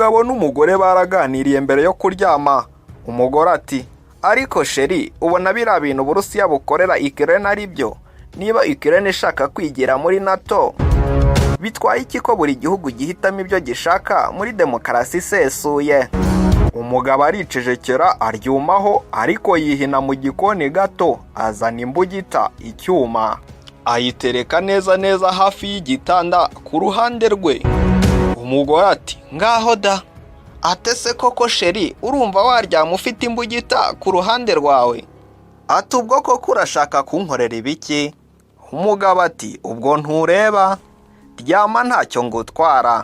umugabo n'umugore baraganiriye mbere yo kuryama. Umugore ati ariko sheri, ubona biriya bintu Uburusiya bukorera Ukraine ari byo? Niba Ukraine ishaka kwigira muri NATO, bitwaye iki ko buri gihugu gihitamo ibyo gishaka muri demokarasi isesuye? Umugabo aricecekera aryumaho, ariko yihina mu gikoni gato, azana imbugita, icyuma, ayitereka neza hafi y'igitanda ku ruhande rwe. Umugore ati ngaho da. Atese koko sheri, urumva waryama ufite imbugita ku ruhande rwawe? Ati ubwo koko urashaka kunkorera ibiki? Umugabo ati ubwo ntureba, ryama ntacyo ngutwara.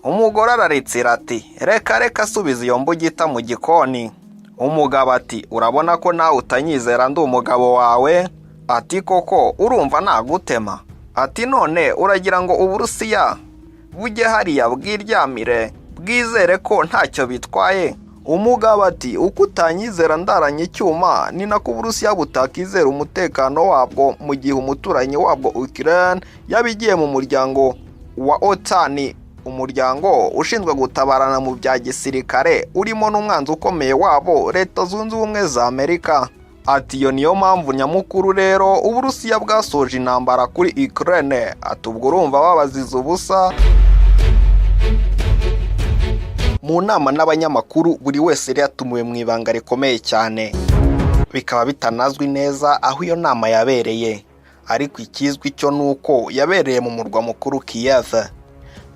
Umugore araritsira ati reka subiza iyo mbugita mu gikoni. Umugabo ati urabona ko nawe utanyizera ndi umugabo wawe? Ati koko urumva nagutema? Ati none uragira ngo Uburusiya bujye hariya bwiryamire bwizere ko ntacyo bitwaye? Umugabo ati uko utanyizera ndaranye icyuma, ni nako Uburusiya butakizera umutekano wabwo mu gihe umuturanyi wabwo Ukraine yabigiye mu muryango wa OTAN, umuryango ushinzwe gutabarana mu bya gisirikare urimo n'umwanzi ukomeye wabo Leta Zunze Ubumwe za Amerika. Ati iyo niyo mpamvu nyamukuru rero Uburusiya bwasoje intambara kuri Ukraine. Ati ubwo urumva babaziza ubusa? Mu nama n'abanyamakuru buri wese yari yatumiwe mu ibanga rikomeye cyane, bikaba bitanazwi neza aho iyo nama yabereye, ariko ikizwi cyo nuko yabereye mu murwa mukuru Kiev.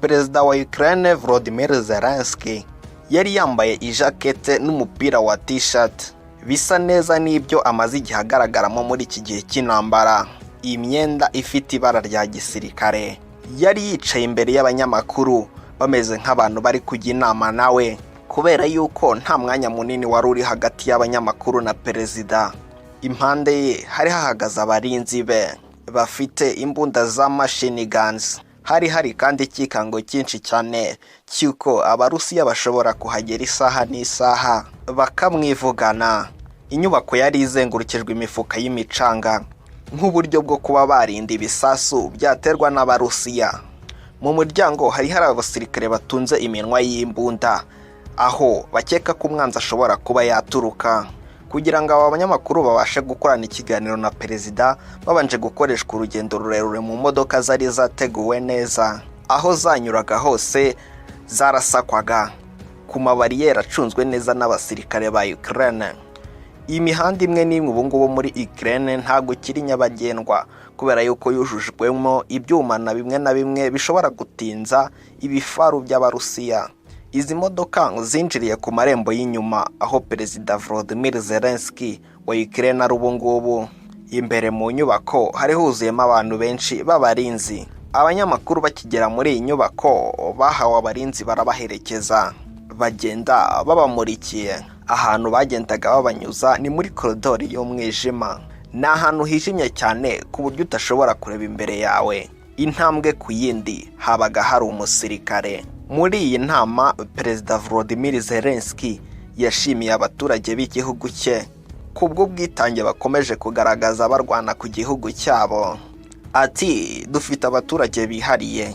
Perezida wa Ukraine Volodymyr Zelensky yari yambaye ijakete n'umupira wa t-shirt bisa neza n'ibyo amaze igihe agaragaramo muri iki gihe cy'intambara, imyenda ifite ibara rya gisirikare. Yari yicaye imbere y'abanyamakuru bameze nk'abantu bari kujya inama nawe, kubera yuko nta mwanya munini wari uri hagati y'abanyamakuru na perezida. Impande ye hari hahagaze abarinzi be bafite imbunda za machine guns. Hari kandi ikikango cyinshi cyane cyuko Abarusiya bashobora kuhagera isaha n'isaha bakamwivugana. Inyubako yari izengurukijwe imifuka y'imicanga nk'uburyo bwo kuba barinda ibisasu byaterwa n'Abarusiya. Mu muryango hari abasirikare batunze iminwa y'imbunda, aho bakeka ko umwanzi ashobora kuba yaturuka. Kugira ngo aba banyamakuru babashe gukorana ikiganiro na perezida, babanje gukoreshwa urugendo rurerure mu modoka zari zateguwe neza. Aho zanyuraga hose zarasakwaga ku mabariyeri acunzwe neza n'abasirikare ba Ukraine. Imihanda imwe n'imwe ubu ngubu muri Ukraine ntabwo kiri nyabagendwa, kubera yuko yujujwemo ibyuma na bimwe bishobora gutinza ibifaru by'Abarusiya. Izi modoka zinjiriye ku marembo y'inyuma aho Perezida Volodymyr Zelensky wa Ukraine ari ubu ngubu. Imbere mu nyubako hari huzuyemo abantu benshi b'abarinzi. Abanyamakuru bakigera muri iyi nyubako bahawe abarinzi barabaherekeza, bagenda babamurikiye. Ahantu bagendaga babanyuza ni muri koridori y'umwijima. Ni ahantu hijimye cyane ku buryo utashobora kureba imbere yawe. Intambwe ku yindi habaga hari umusirikare. Muri iyi nama Perezida Volodymyr Zelensky yashimiye abaturage b'igihugu cye kubwo bwitange bakomeje kugaragaza barwana ku gihugu cyabo. Ati dufite abaturage bihariye,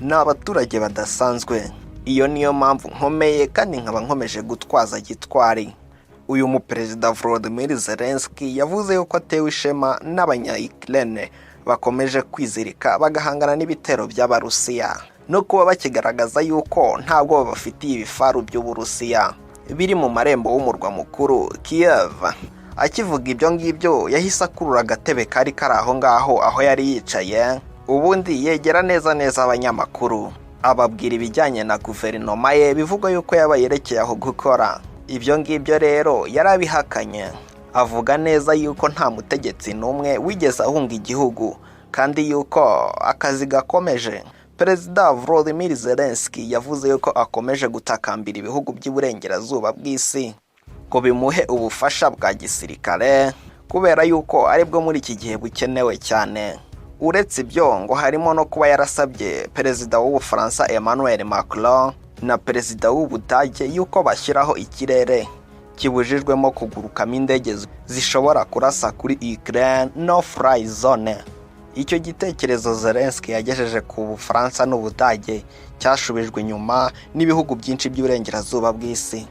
ni abaturage badasanzwe. Iyo niyo mpamvu nkomeye kandi nkaba nkomeje gutwaza gitwari. Uyu muperezida Volodymyr Zelensky yavuze yuko atewe ishema n'abanya-Ukraine bakomeje kwizirika bagahangana n'ibitero by'Abarusiya, no kuba bakigaragaza yuko ntabwo bafitiye ibifaru by'Uburusiya biri mu marembo w'umurwa mukuru Kiev. Akivuga ibyo ngibyo yahise akurura agatebe kari aho ngaho aho yari yicaye, ubundi yegera neza abanyamakuru ababwira ibijyanye na guverinoma ye, bivuga yuko yaba yerekeye aho gukora. Ibyo ngibyo rero yarabihakanye, avuga neza yuko nta mutegetsi n'umwe wigeze ahunga igihugu kandi yuko akazi gakomeje. Perezida Volodymyr Zelensky yavuze yuko akomeje gutakambira ibihugu by'iburengerazuba bw'isi ngo bimuhe ubufasha bwa gisirikare, kubera yuko aribwo muri iki gihe bukenewe cyane. Uretse ibyo ngo harimo no kuba yarasabye perezida w'Ubufaransa Emmanuel Macron na perezida w'Ubudage yuko bashyiraho ikirere kibujijwemo kugurukamo indege zishobora kurasa kuri Ukraine no fly zone. Icyo gitekerezo Zelensky yagejeje ku Bufaransa n'Ubudage cyashubijwe inyuma n'ibihugu byinshi by'uburengerazuba bw'isi,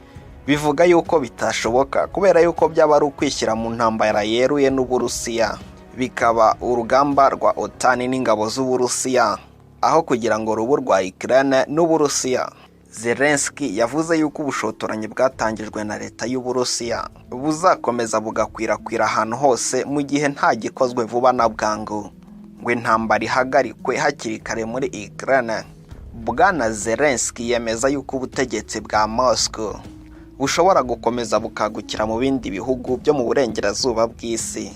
bivuga yuko bitashoboka kubera yuko byaba ari ukwishyira mu ntambara yeruye n'Uburusiya, bikaba urugamba rwa OTAN n'ingabo z'Uburusiya aho kugira ngo rubu rwa Ukraine n'Uburusiya. Zelensky yavuze yuko ubushotoranyi bwatangijwe na leta y'Uburusiya buzakomeza bugakwirakwira ahantu hose mu gihe nta gikozwe vuba na bwangu ngo intambara ihagarikwe hakiri kare muri Ukraine. Bwana Zelensky yemeza yuko ubutegetsi bwa Moscow bushobora gukomeza bukagukira mu bindi bihugu byo mu burengerazuba bw'isi,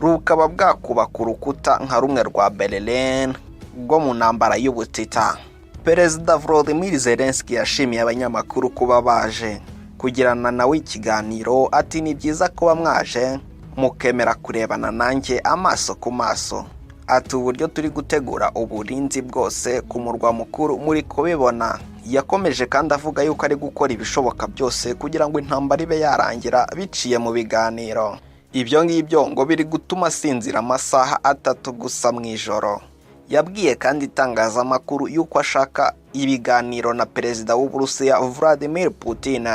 rukaba bwakubaka urukuta nka rumwe rwa Berlin rwo mu ntambara y'ubutita. Perezida Volodymyr Zelensky yashimiye abanyamakuru kuba baje kugirana nawe ikiganiro, ati ni byiza kuba mwaje mukemera kurebana nanjye amaso ku maso, ati uburyo turi gutegura uburinzi bwose ku murwa mukuru muri kubibona. Yakomeje kandi avuga yuko ari gukora ibishoboka byose kugira ngo intambara ibe yarangira biciye mu biganiro. Ibyo ngibyo ngo biri gutuma asinzira amasaha 3 gusa mu ijoro. Yabwiye kandi itangazamakuru yuko ashaka ibiganiro na perezida w'Uburusiya Vladimir Putin.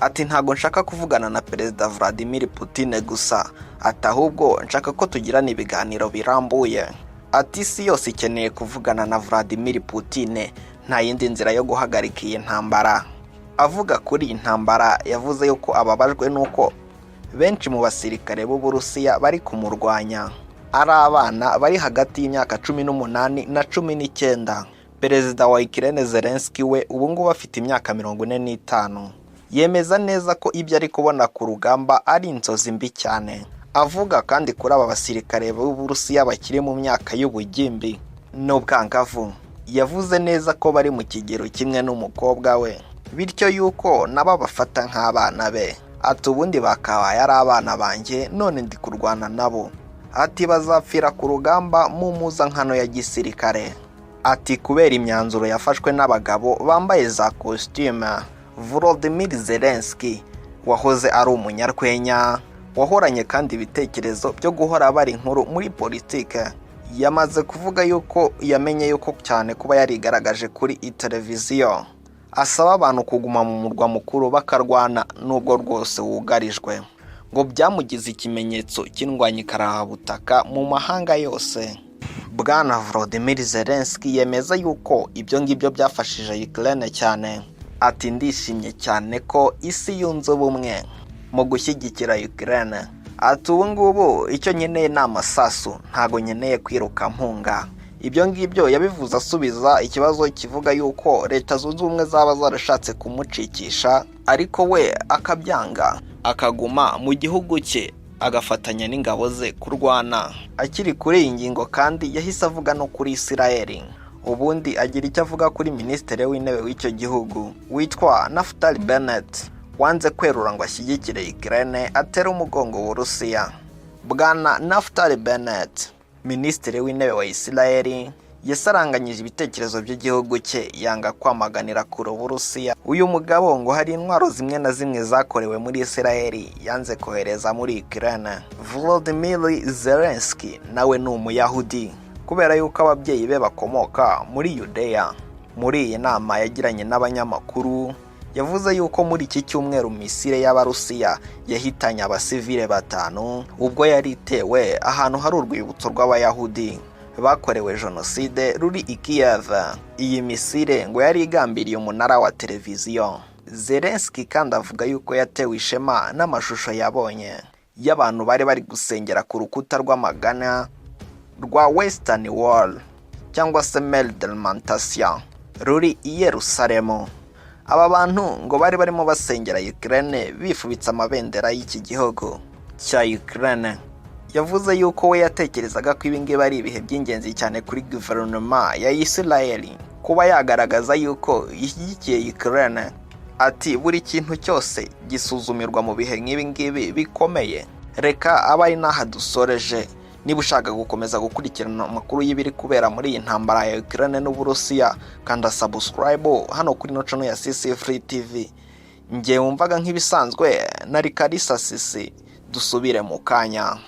Ati ntago nshaka kuvugana na perezida Vladimir Putin gusa, ati ahubwo nshaka ko tugirana ibiganiro birambuye. Ati isi yose ikeneye kuvugana na Vladimir Putin, nta yindi nzira yo guhagarika iyi ntambara. Avuga kuri iyi ntambara yavuze yuko ababajwe nuko benshi mu basirikare b'Uburusiya bari kumurwanya ari abana bari hagati y'imyaka 18 na 19. Perezida wa Ukraine Zelensky we ubu ngubu afite imyaka 45. Yemeza neza ko ibyo ari kubona ku rugamba ari inzozi mbi cyane. Avuga kandi kuri aba basirikare b'Uburusiya bakiri mu myaka y'ubugimbi n'ubwangavu. Yavuze neza ko bari mu kigero kimwe n'umukobwa we, bityo yuko nabo bafata nk'abana be. Ati ubundi bakabaye ari abana banjye, none ndi kurwana nabo. Ati bazapfira ku rugamba mu muzankano ya gisirikare. Ati kubera imyanzuro yafashwe n'abagabo bambaye za costume. Volodymyr Zelensky wahoze ari umunyarwenya, wahoranye kandi ibitekerezo byo guhora bari inkuru muri politike, yamaze kuvuga yuko yamenye yuko cyane kuba yarigaragaje kuri televiziyo asaba abantu kuguma mu murwa mukuru bakarwana nubwo rwose wugarijwe, ngo byamugize ikimenyetso cy'indwanyi karahabutaka mu mahanga yose. Bwana Volodymyr Zelensky yemeza yuko ibyo ngibyo byafashije Ukraine cyane. Ati ndishimye cyane ko isi yunze ubumwe mu gushyigikira Ukraine. Ati ubu ngubu icyo nkeneye ni amasasu, ntago nkeneye kwiruka mpunga. Ibyo ngibyo yabivuze asubiza ikibazo kivuga yuko leta zunze ubumwe zaba zarashatse kumucikisha ariko we akabyanga akaguma mu gihugu cye agafatanya n'ingabo ze kurwana. Akiri kuri iyi ngingo kandi yahise avuga no kuri Israel. Ubundi agira icyo avuga kuri minisitiri w'intebe w'icyo gihugu witwa Naftali Bennett, wanze kwerura ngo ashyigikire Ukraine atera umugongo w'Uburusiya. Bwana Naftali Bennett, minisitiri w'intebe wa Israel, yasaranganyije ibitekerezo by'igihugu cye yanga kwamaganira kure Uburusiya. Uyu mugabo ngo hari intwaro zimwe na zimwe zakorewe muri Israel yanze kohereza muri Ukraine. Volodymyr Zelensky nawe ni umuyahudi kubera yuko ababyeyi be bakomoka muri Yudeya. Muri iyi nama yagiranye n'abanyamakuru yavuze yuko muri iki cyumweru misile y'Abarusiya yahitanye abasivile 5 ubwo yari itewe ahantu hari urwibutso rw'abayahudi bakorewe jenoside ruri i Kiev. Iyi misile ngo yari igambiriye umunara wa televiziyo. Zelensky kandi avuga yuko yatewe ishema n'amashusho yabonye y'abantu bari gusengera ku rukuta rw'amagana rwa Western Wall cyangwa se Mur de Lamentation ruri i Yerusalemu. Aba bantu ngo bari barimo basengera Ukraine bifubitse amabendera y'iki gihugu cya Ukraine. Yavuze yuko we yatekerezaga ko ibi ngibi ari ibihe by'ingenzi cyane kuri guverinoma ya Israel kuba yagaragaza yuko ishyigikiye Ukraine. Ati buri kintu cyose gisuzumirwa mu bihe nk'ibi ngibi bikomeye. Reka abaye naha dusoreje. Niba ushaka gukomeza gukurikirana amakuru y'ibiri kubera muri iyi ntambara ya Ukraine n'Uburusiya, kanda subscribe hano kuri no channel ya CC Free TV. Nge wumvaga nk'ibisanzwe nari Kalisa Sisi, dusubire mu kanya.